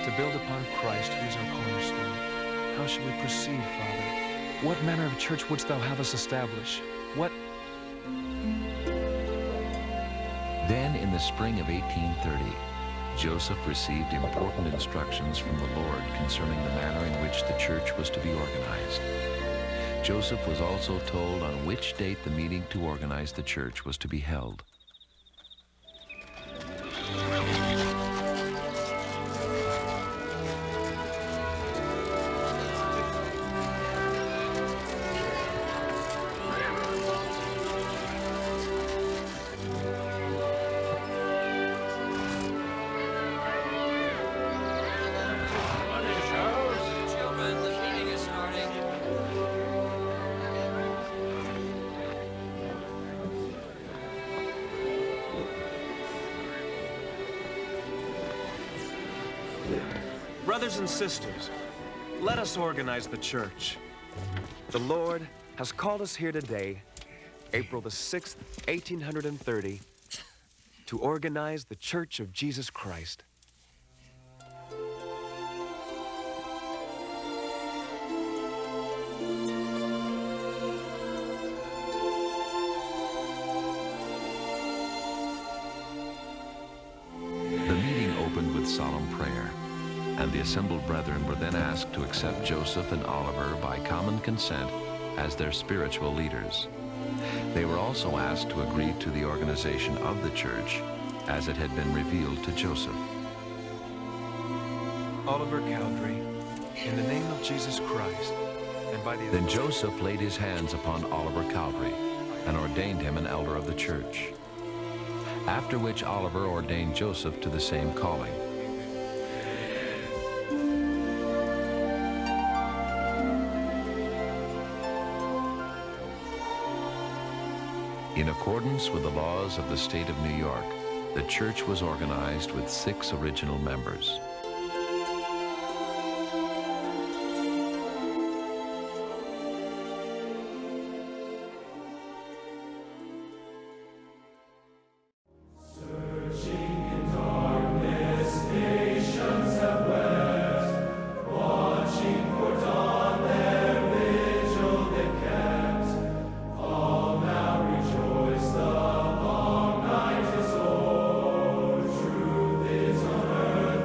to build upon Christ, who is our cornerstone. How shall we proceed, Father? What manner of church wouldst thou have us establish? What... Then, in the spring of 1830, Joseph received important instructions from the Lord concerning the manner in which the church was to be organized. Joseph was also told on which date the meeting to organize the church was to be held. Brothers and sisters, let us organize the church. The Lord has called us here today, April the 6th, 1830, to organize the Church of Jesus Christ. The meeting opened with solemn prayer, and the assembled brethren were then asked to accept Joseph and Oliver by common consent as their spiritual leaders. They were also asked to agree to the organization of the church as it had been revealed to Joseph. Oliver Cowdery, in the name of Jesus Christ, and by the... Then Joseph laid his hands upon Oliver Cowdery and ordained him an elder of the church, after which Oliver ordained Joseph to the same calling. In accordance with the laws of the state of New York, the church was organized with 6 original members.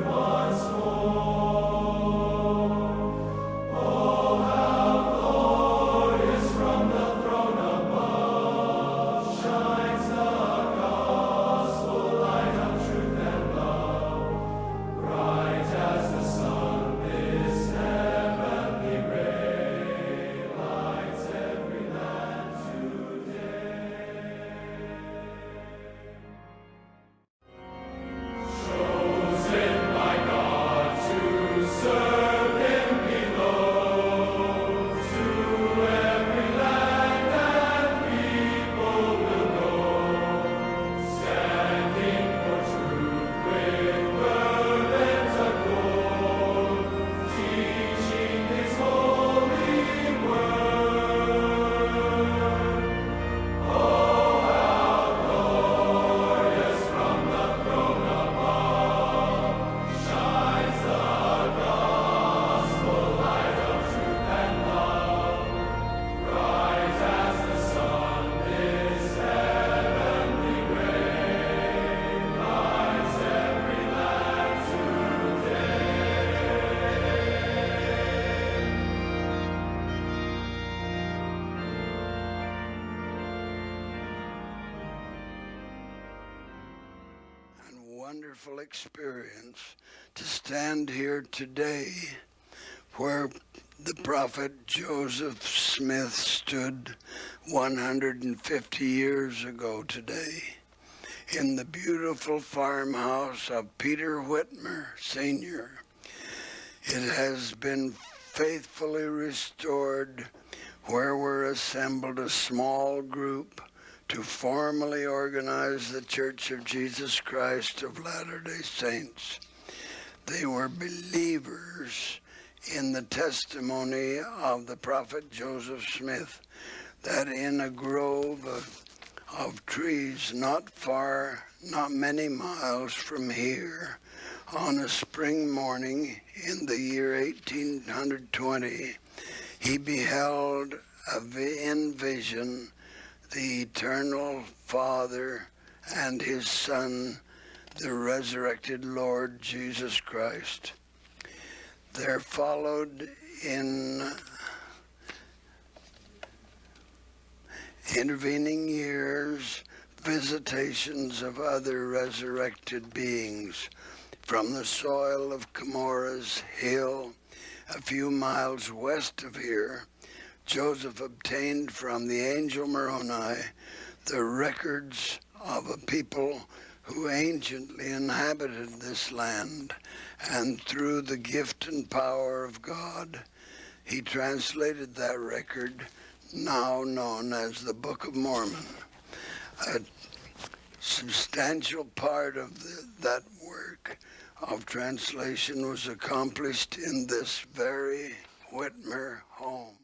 Was wonderful experience to stand here today where the prophet Joseph Smith stood 150 years ago today in the beautiful farmhouse of Peter Whitmer, Sr. It has been faithfully restored, where we're assembled a small group to formally organize the Church of Jesus Christ of Latter-day Saints. They were believers in the testimony of the prophet Joseph Smith, that in a grove of trees not many miles from here, on a spring morning in the year 1820, he beheld in vision the eternal Father and his Son, the resurrected Lord Jesus Christ. There followed in intervening years visitations of other resurrected beings from the soil of Comora's Hill, a few miles west of here. Joseph obtained from the angel Moroni the records of a people who anciently inhabited this land, and through the gift and power of God, he translated that record, now known as the Book of Mormon. A substantial part of that work of translation was accomplished in this very Whitmer home.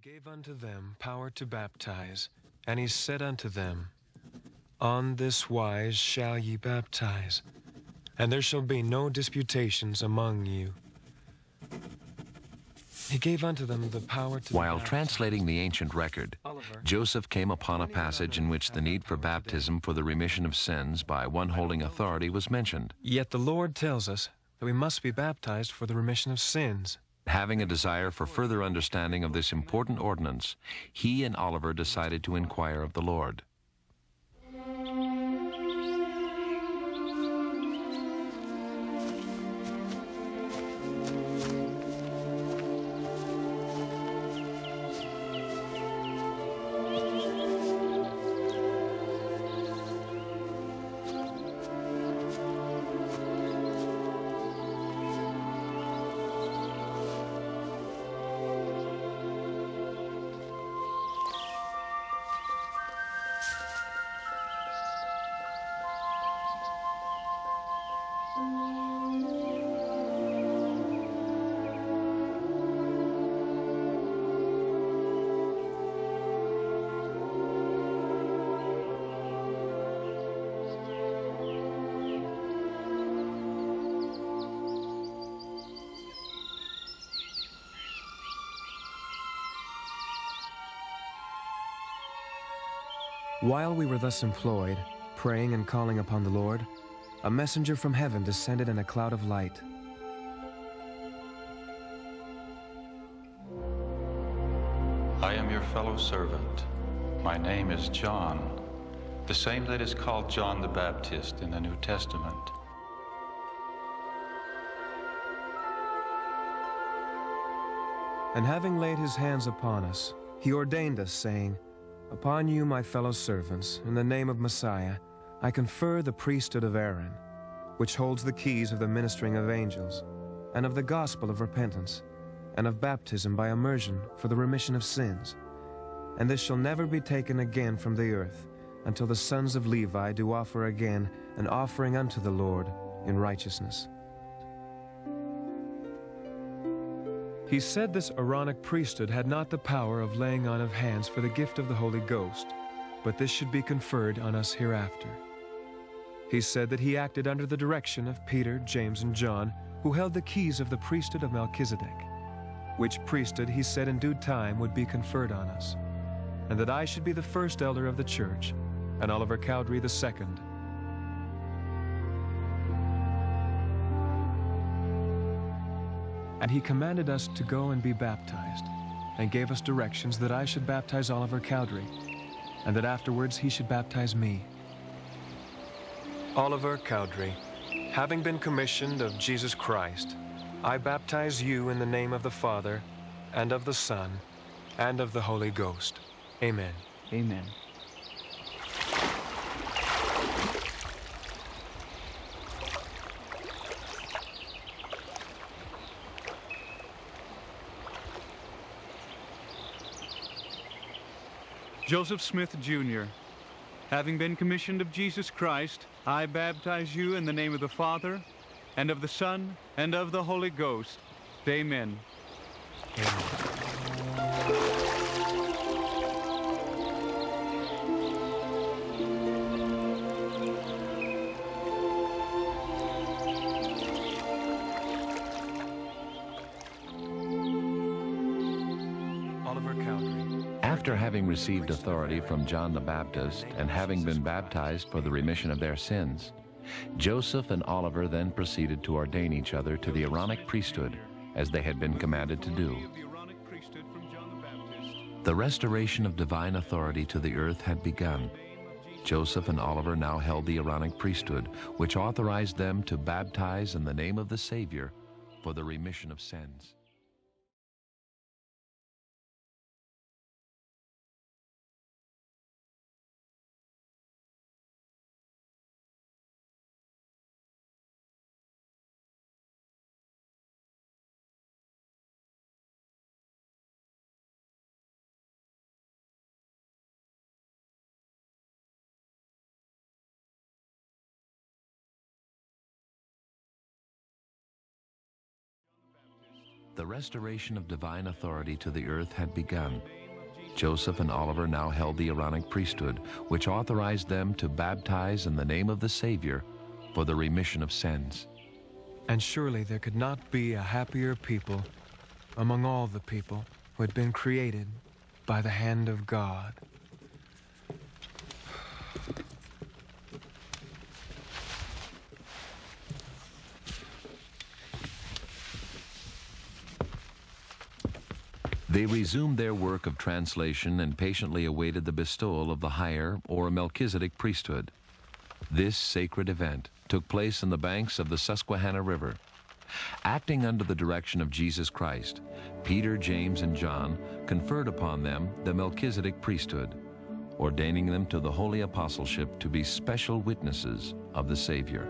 He gave unto them power to baptize, and he said unto them, On this wise shall ye baptize, and there shall be no disputations among you. He gave unto them the power to While baptize. translating the ancient record, Joseph came upon a passage in which the need for baptism for the remission of sins by one holding authority was mentioned. Yet the Lord tells us that we must be baptized for the remission of sins. Having a desire for further understanding of this important ordinance, he and Oliver decided to inquire of the Lord. While we were thus employed, praying and calling upon the Lord, a messenger from heaven descended in a cloud of light. I am your fellow servant. My name is John, the same that is called John the Baptist in the New Testament. And having laid his hands upon us, he ordained us, saying, Upon you, my fellow servants, in the name of Messiah, I confer the priesthood of Aaron, which holds the keys of the ministering of angels, and of the gospel of repentance, and of baptism by immersion for the remission of sins. And this shall never be taken again from the earth, until the sons of Levi do offer again an offering unto the Lord in righteousness. He said this Aaronic priesthood had not the power of laying on of hands for the gift of the Holy Ghost, but this should be conferred on us hereafter. He said that he acted under the direction of Peter, James, and John, who held the keys of the priesthood of Melchizedek, which priesthood he said in due time would be conferred on us, and that I should be the first elder of the church, and Oliver Cowdery the second. And he commanded us to go and be baptized, and gave us directions that I should baptize Oliver Cowdery, and that afterwards he should baptize me. Oliver Cowdery, having been commissioned of Jesus Christ, I baptize you in the name of the Father, and of the Son, and of the Holy Ghost. Amen. Amen. Joseph Smith, Jr., having been commissioned of Jesus Christ, I baptize you in the name of the Father, and of the Son, and of the Holy Ghost. Amen. Oliver Cowdery. After having received authority from John the Baptist and having been baptized for the remission of their sins, Joseph and Oliver then proceeded to ordain each other to the Aaronic priesthood, as they had been commanded to do. The restoration of divine authority to the earth had begun. Joseph and Oliver now held the Aaronic priesthood, which authorized them to baptize in the name of the Savior for the remission of sins. The restoration of divine authority to the earth had begun. Joseph and Oliver now held the Aaronic priesthood, which authorized them to baptize in the name of the Savior for the remission of sins. And surely there could not be a happier people among all the people who had been created by the hand of God. They resumed their work of translation and patiently awaited the bestowal of the higher or Melchizedek priesthood. This sacred event took place in the banks of the Susquehanna River. Acting under the direction of Jesus Christ, Peter, James, and John conferred upon them the Melchizedek priesthood, ordaining them to the holy apostleship to be special witnesses of the Savior.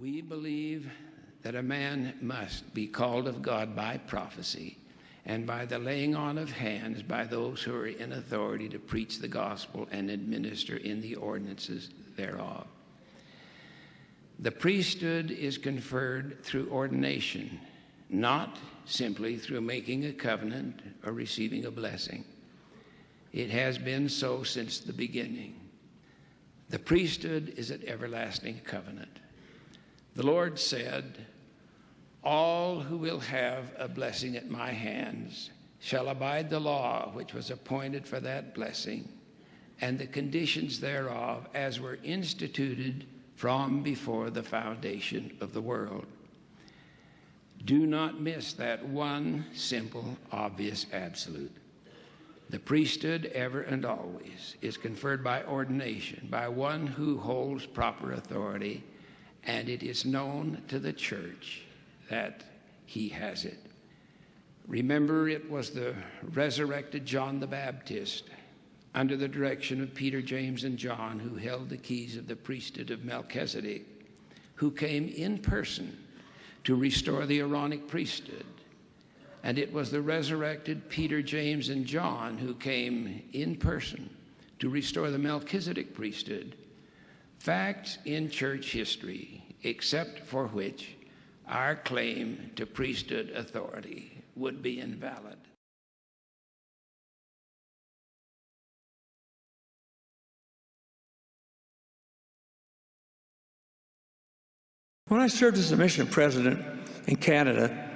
We believe that a man must be called of God by prophecy and by the laying on of hands by those who are in authority to preach the gospel and administer in the ordinances thereof. The priesthood is conferred through ordination, not simply through making a covenant or receiving a blessing. It has been so since the beginning. The priesthood is an everlasting covenant. The Lord said, "All who will have a blessing at my hands shall abide the law which was appointed for that blessing, and the conditions thereof as were instituted from before the foundation of the world." Do not miss that one simple, obvious absolute. The priesthood ever and always is conferred by ordination, by one who holds proper authority, and it is known to the church that he has it. Remember, it was the resurrected John the Baptist, under the direction of Peter, James, and John, who held the keys of the priesthood of Melchizedek, who came in person to restore the Aaronic priesthood. And it was the resurrected Peter, James, and John who came in person to restore the Melchizedek priesthood, facts in church history, except for which our claim to priesthood authority would be invalid. When I served as a mission president in Canada,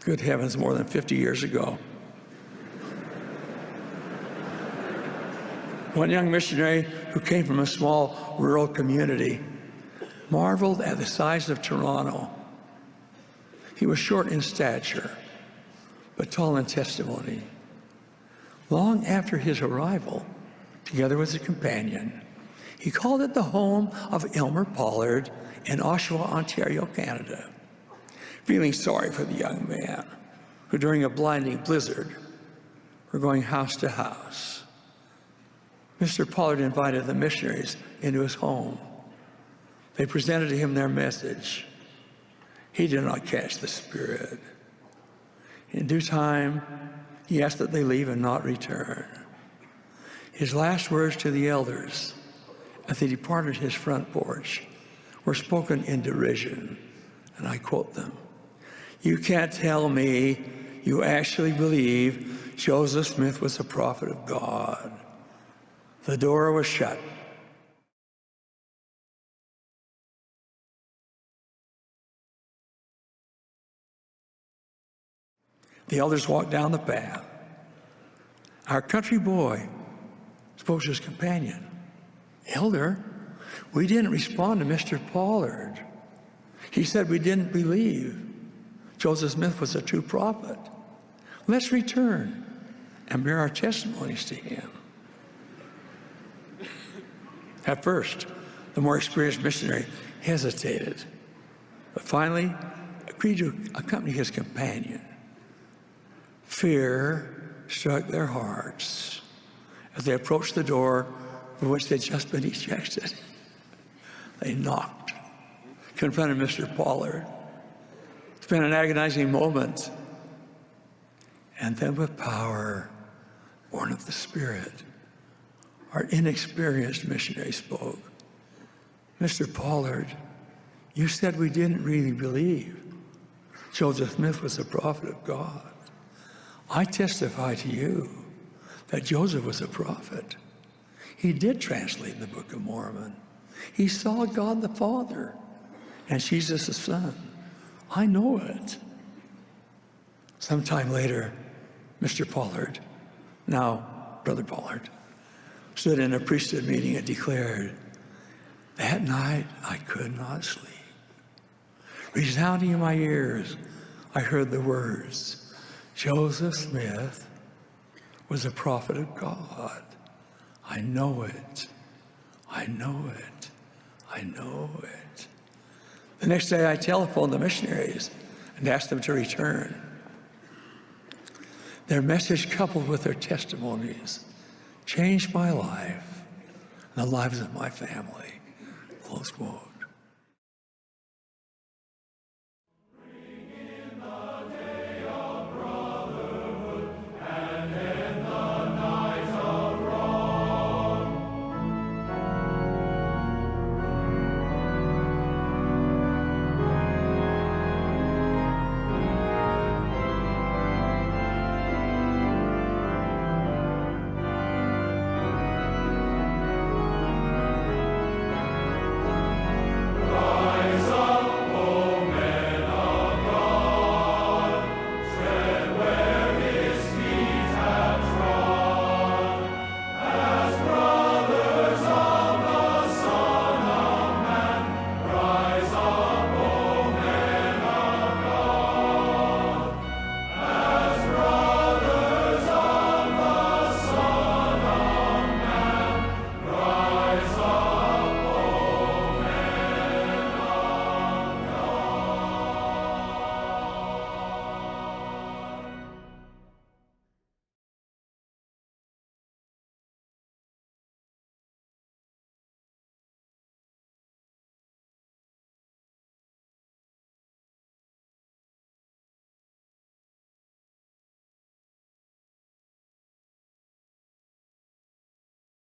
good heavens, more than 50 years ago, one young missionary who came from a small rural community marveled at the size of Toronto. He was short in stature, but tall in testimony. Long after his arrival, together with his companion, he called it the home of Elmer Pollard in Oshawa, Ontario, Canada, feeling sorry for the young man who, during a blinding blizzard, were going house to house. Mr. Pollard invited the missionaries into his home. They presented to him their message. He did not catch the spirit. In due time, he asked that they leave and not return. His last words to the elders as they departed his front porch were spoken in derision, and I quote them. "You can't tell me you actually believe Joseph Smith was a prophet of God." The door was shut. The elders walked down the path. Our country boy spoke to his companion. "Elder, we didn't respond to Mr. Pollard. He said we didn't believe Joseph Smith was a true prophet. Let's return and bear our testimonies to him." At first, the more experienced missionary hesitated, but finally agreed to accompany his companion. Fear struck their hearts as they approached the door from which they'd just been ejected. They knocked, confronted Mr. Pollard, spent an agonizing moment, and then with power born of the Spirit, our inexperienced missionary spoke. "Mr. Pollard, you said we didn't really believe Joseph Smith was a prophet of God. I testify to you that Joseph was a prophet. He did translate the Book of Mormon. He saw God the Father and Jesus the Son. I know it." Sometime later, Mr. Pollard, now Brother Pollard, stood in a priesthood meeting and declared, "That night I could not sleep. Resounding in my ears, I heard the words, 'Joseph Smith was a prophet of God. I know it. I know it. I know it.'" The next day I telephoned the missionaries and asked them to return. Their message, coupled with their testimonies, changed my life and the lives of my family. Close quote.